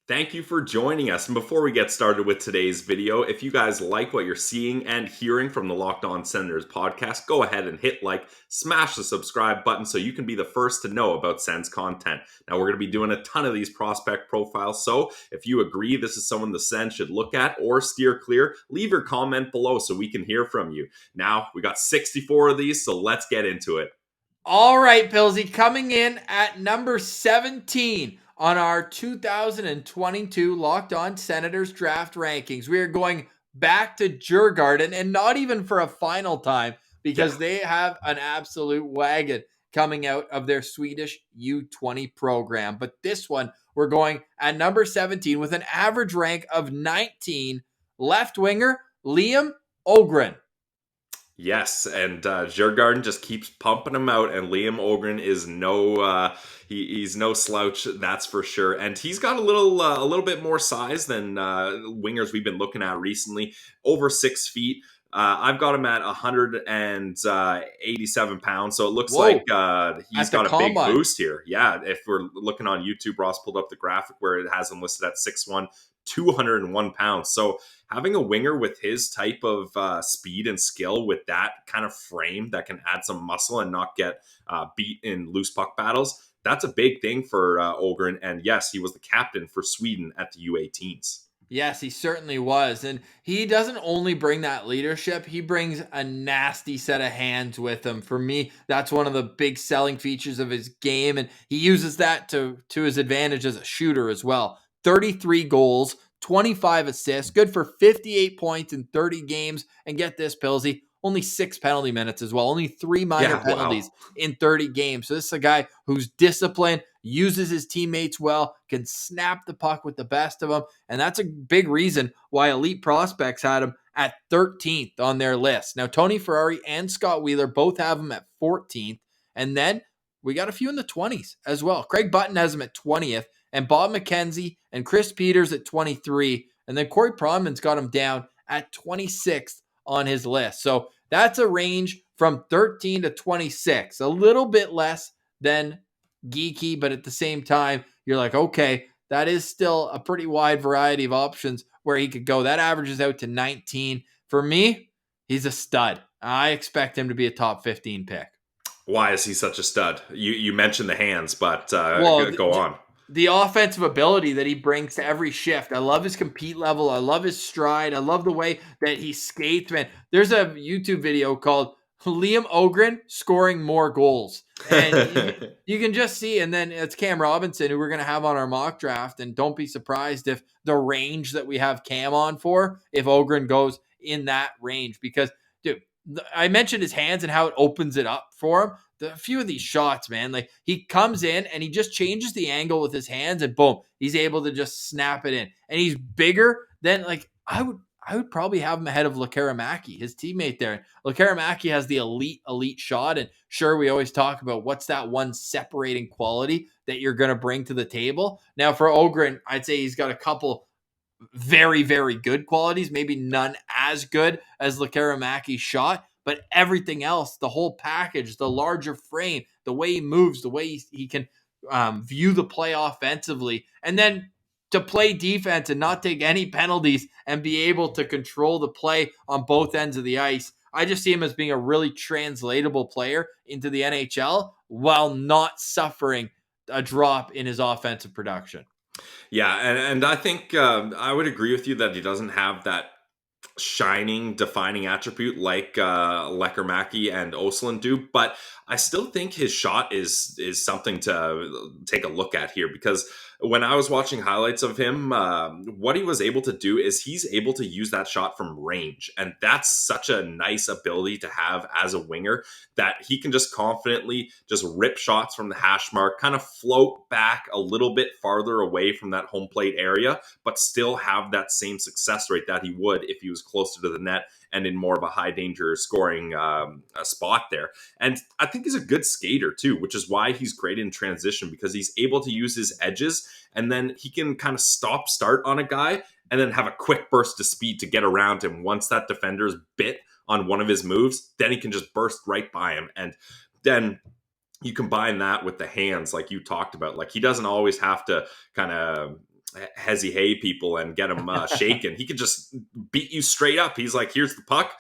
Thank you for joining us. And before we get started with today's video, if you guys like what you're seeing and hearing from the Locked On Senators podcast, go ahead and hit like, smash the subscribe button so you can be the first to know about Sens content. Now, we're going to be doing a ton of these prospect profiles, so if you agree this is someone the Sens should look at or steer clear, leave your comment below so we can hear from you. Now, we got 64 of these, so let's get into it. All right, Pillsy, coming in at number 17 on our 2022 Locked On Senators Draft rankings. We are going back to Djurgardens, and not even for a final time, because they have an absolute wagon coming out of their Swedish U20 program. But this one, we're going at number 17 with an average rank of 19, left winger Liam Öhgren. Yes, and Djurgardens just keeps pumping him out, and Liam Öhgren is he's no slouch, that's for sure. And he's got a little bit more size than wingers we've been looking at recently, over 6 feet. I've got him at 187 pounds, so it looks like he's got a big boost here. Yeah, if we're looking on YouTube, Ross pulled up the graphic where it has him listed at 6'1", 201 pounds. So having a winger with his type of speed and skill with that kind of frame that can add some muscle and not get beat in loose puck battles, that's a big thing for Öhgren. And yes, he was the captain for Sweden at the U18s. Yes, he certainly was. And he doesn't only bring that leadership, he brings a nasty set of hands with him. For me, that's one of the big selling features of his game. And he uses that to his advantage as a shooter as well. 33 goals, 25 assists, good for 58 points in 30 games. And get this, Pillsy, only 6 penalty minutes as well. Only 3 minor penalties in 30 games. So this is a guy who's disciplined, uses his teammates well, can snap the puck with the best of them. And that's a big reason why elite prospects had him at 13th on their list. Now, Tony Ferrari and Scott Wheeler both have him at 14th. And then we got a few in the 20s as well. Craig Button has him at 20th, and Bob McKenzie and Chris Peters at 23. And then Corey Pronman's got him down at 26th on his list. So that's a range from 13 to 26, a little bit less than geeky, but at the same time, you're like, okay, that is still a pretty wide variety of options where he could go. That averages out to 19. For me, he's a stud. I expect him to be a top 15 pick. Why is he such a stud? You mentioned the hands, but go on. The offensive ability that he brings to every shift. I love his compete level. I love his stride. I love the way that he skates, man. There's a YouTube video called Liam Öhgren scoring more goals. And you can just see, and then it's Cam Robinson, who we're going to have on our mock draft. And don't be surprised if the range that we have Cam on for, if Öhgren goes in that range. Because, dude, I mentioned his hands and how it opens it up for him. A few of these shots, man, like he comes in and he just changes the angle with his hands and boom, he's able to just snap it in. And he's bigger than, like, I would probably have him ahead of Lekkerimaki, his teammate there. Lekkerimaki has the elite shot. And sure, we always talk about what's that one separating quality that you're going to bring to the table. Now for Öhgren, I'd say he's got a couple very, very good qualities, maybe none as good as Lekkerimiki's shot. But everything else, the whole package, the larger frame, the way he moves, the way he can view the play offensively, and then to play defense and not take any penalties and be able to control the play on both ends of the ice. I just see him as being a really translatable player into the NHL while not suffering a drop in his offensive production. Yeah, and I think I would agree with you that he doesn't have that shining, defining attribute like Lekkerimaki and Östlund do, but I still think his shot is something to take a look at here, because when I was watching highlights of him, what he was able to do is he's able to use that shot from range, and that's such a nice ability to have as a winger, that he can just confidently just rip shots from the hash mark, kind of float back a little bit farther away from that home plate area, but still have that same success rate that he would if he was closer to the net and in more of a high danger scoring spot there. And I think he's a good skater too, which is why he's great in transition, because he's able to use his edges, and then he can kind of start on a guy and then have a quick burst of speed to get around him. Once that defender's bit on one of his moves, then he can just burst right by him. And then you combine that with the hands like you talked about. Like, he doesn't always have to kind of hezzy hay people and get them shaken. He could just beat you straight up. He's like, here's the puck.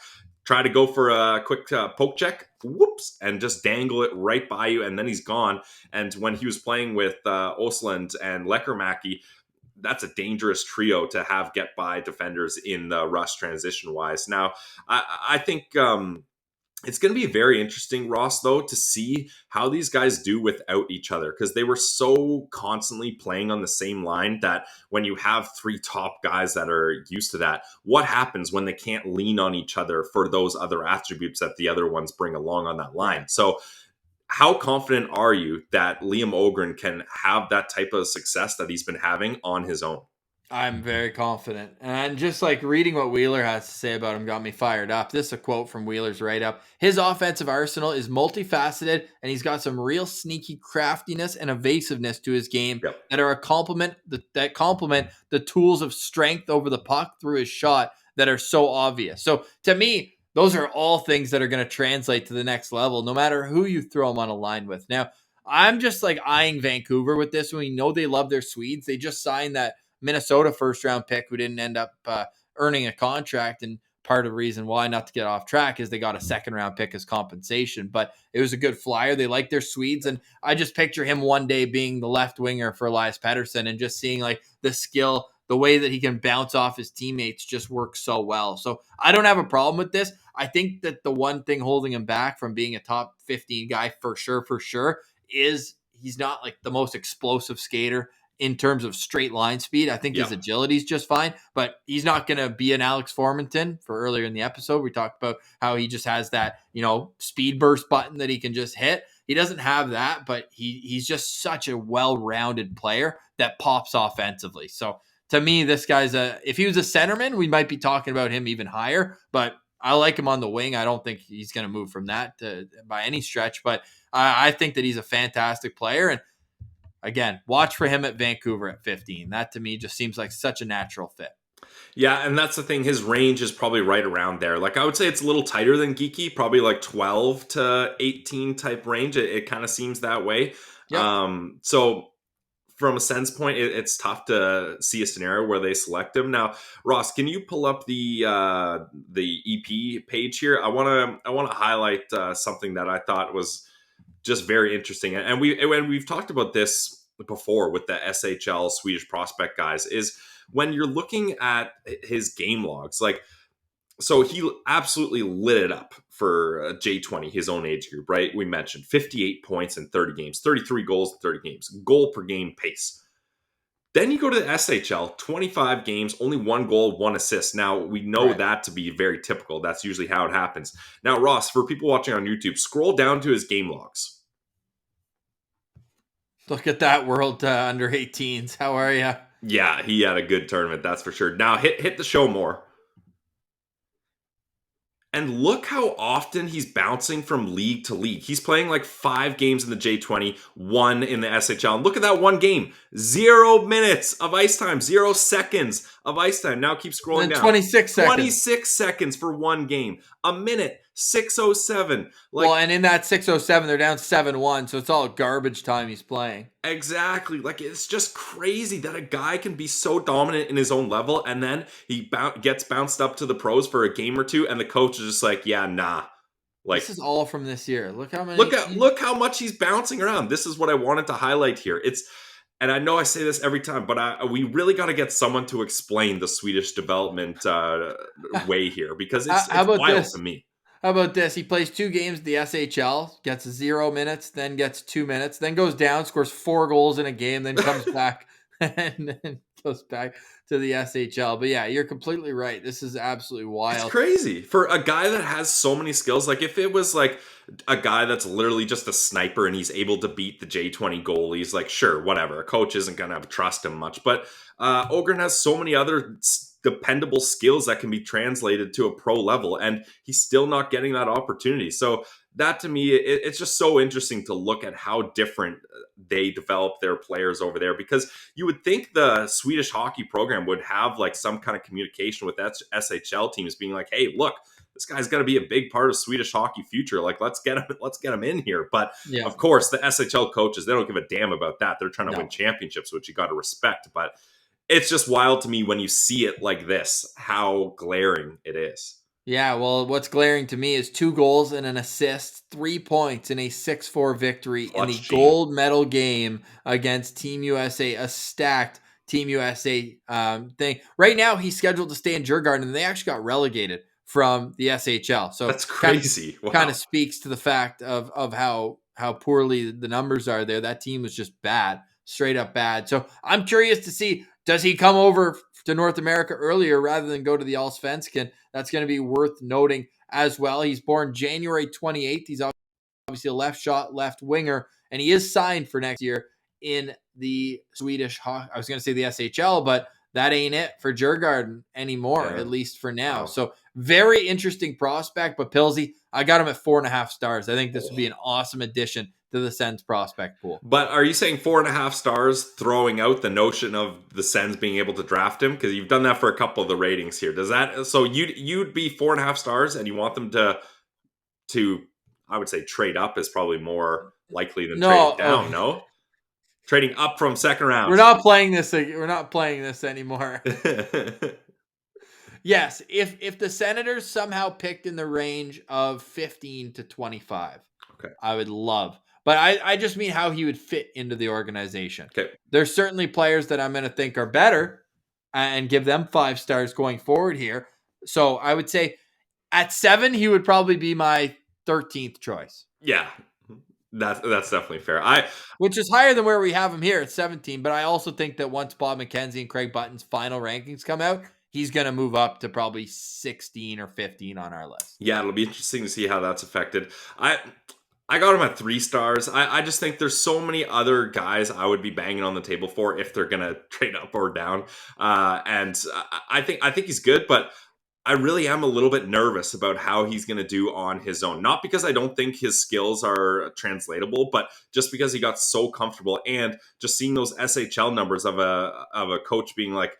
Try to go for a quick poke check, whoops, and just dangle it right by you, and then he's gone. And when he was playing with Osland and Lekkerimäki, that's a dangerous trio to have get by defenders in the rush transition wise. Now, I think it's going to be very interesting, Ross, though, to see how these guys do without each other, because they were so constantly playing on the same line that when you have three top guys that are used to that, what happens when they can't lean on each other for those other attributes that the other ones bring along on that line? So how confident are you that Liam Öhgren can have that type of success that he's been having on his own? I'm very confident. And just like reading what Wheeler has to say about him got me fired up. This is a quote from Wheeler's write-up. His offensive arsenal is multifaceted, and he's got some real sneaky craftiness and evasiveness to his game Yep. that are that complement the tools of strength over the puck through his shot that are so obvious. So to me, those are all things that are going to translate to the next level, no matter who you throw him on a line with. Now, I'm just like eyeing Vancouver with this. We know they love their Swedes. They just signed that Minnesota first round pick who didn't end up earning a contract. And part of the reason why, not to get off track, is they got a second round pick as compensation. But it was a good flyer. They like their Swedes. And I just picture him one day being the left winger for Elias Pettersson and just seeing like the skill, the way that he can bounce off his teammates just works so well. So I don't have a problem with this. I think that the one thing holding him back from being a top 15 guy for sure, is he's not like the most explosive skater in terms of straight line speed. I think his agility is just fine, but he's not going to be an Alex Formenton. For earlier in the episode, we talked about how he just has that, speed burst button that he can just hit. He doesn't have that, but he's just such a well-rounded player that pops offensively. So to me, this guy's if he was a centerman, we might be talking about him even higher, but I like him on the wing. I don't think he's going to move from that by any stretch, but I think that he's a fantastic player. And again, watch for him at Vancouver at 15. That to me just seems like such a natural fit. Yeah, and that's the thing. His range is probably right around there. Like, I would say it's a little tighter than Geeky, probably like 12 to 18 type range. It kind of seems that way. Yep. So from a Sens point, it's tough to see a scenario where they select him. Now, Ross, can you pull up the EP page here? I want to highlight something that I thought was just very interesting, and we've talked about this before with the SHL Swedish prospect guys, is when you're looking at his game logs, like, so he absolutely lit it up for J20, his own age group, right? We mentioned 58 points in 30 games, 33 goals in 30 games, goal per game pace. Then you go to the SHL, 25 games, only 1 goal, 1 assist. Now, we know that to be very typical. That's usually how it happens. Now, Ross, for people watching on YouTube, scroll down to his game logs. Look at that, world under 18s. How are you? Yeah, he had a good tournament, that's for sure. Now, hit the show more. And look how often he's bouncing from league to league. He's playing like 5 games in the J20, 1 in the SHL. And look at that one game. 0 minutes of ice time, 0 seconds of ice time. Now keep scrolling down. 26 seconds. 26 seconds for one game. A minute, 6:07. Well, and in that 6:07, they're down 7-1, so it's all garbage time he's playing. Exactly. Like, it's just crazy that a guy can be so dominant in his own level, and then he gets bounced up to the pros for a game or two, and the coach is just like, yeah, nah. Like, this is all from this year. Look how many. Look how much he's bouncing around. This is what I wanted to highlight here. And I know I say this every time, but we really got to get someone to explain the Swedish development way here, because it's wild to me. How about this? He plays 2 games at the SHL, gets 0 minutes, then gets 2 minutes, then goes down, scores 4 goals in a game, then comes back and then goes back to the SHL. But yeah, you're completely right. This is absolutely wild. It's crazy for a guy that has so many skills. Like, if it was like a guy that's literally just a sniper and he's able to beat the J20 goalies, like, sure, whatever. A coach isn't going to trust him much. But Öhgren has so many other dependable skills that can be translated to a pro level, and he's still not getting that opportunity. So that, to me, it's just so interesting to look at how different they develop their players over there, because you would think the Swedish hockey program would have like some kind of communication with that SHL teams being like, hey, look, this guy's going to be a big part of Swedish hockey future. Like, let's get him in here. But of course, the SHL coaches, they don't give a damn about that. They're trying to win championships, which you got to respect. But it's just wild to me when you see it like this, how glaring it is. Yeah, well, what's glaring to me is 2 goals and an assist, 3 points in a 6-4 victory in the Clutch Gene. gold medal game against Team USA, a stacked Team USA thing. Right now, he's scheduled to stay in Djurgardens, and they actually got relegated from the SHL. So That's crazy. kind Wow. of speaks to the fact of how poorly the numbers are there. That team was just bad, straight up bad. So I'm curious to see, does he come over to North America earlier rather than go to the Allsvenskan? That's going to be worth noting as well. He's born January 28th. He's obviously a left shot, left winger, and he is signed for next year in the Swedish, I was going to say the SHL, but that ain't it for Djurgården anymore, Yeah. at least for now. Wow. So very interesting prospect, but Pilsy, I got him at 4.5 stars. I think this would be an awesome addition to the Sens prospect pool. But are you saying 4.5 stars, throwing out the notion of the Sens being able to draft him? Because you've done that for a couple of the ratings here. Does that, so you'd be 4.5 stars, and you want them to I would say trade up is probably more likely than trading No, down. No, trading up from second round. we're not playing this. We're not playing this anymore. Yes, if the Senators somehow picked in the range of 15 to 25, Okay. I would love. But I just mean how he would fit into the organization. Okay. There's certainly players that I'm going to think are better and give them 5 stars going forward here. So I would say at 7, he would probably be my 13th choice. Yeah, that's definitely fair. Which is higher than where we have him here at 17. But I also think that once Bob McKenzie and Craig Button's final rankings come out, he's going to move up to probably 16 or 15 on our list. Yeah, it'll be interesting to see how that's affected. I got him at 3 stars. I just think there's so many other guys I would be banging on the table for if they're gonna trade up or down. And I think he's good, but I really am a little bit nervous about how he's going to do on his own. Not because I don't think his skills are translatable, but just because he got so comfortable, and just seeing those SHL numbers of a coach being like,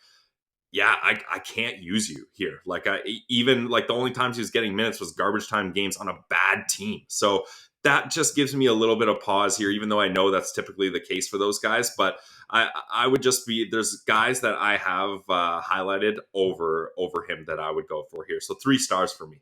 yeah, I can't use you here. Like, even like the only times he was getting minutes was garbage time games on a bad team. So that just gives me a little bit of pause here, even though I know that's typically the case for those guys. But I would just be, there's guys that I have highlighted over him that I would go for here. So 3 stars for me.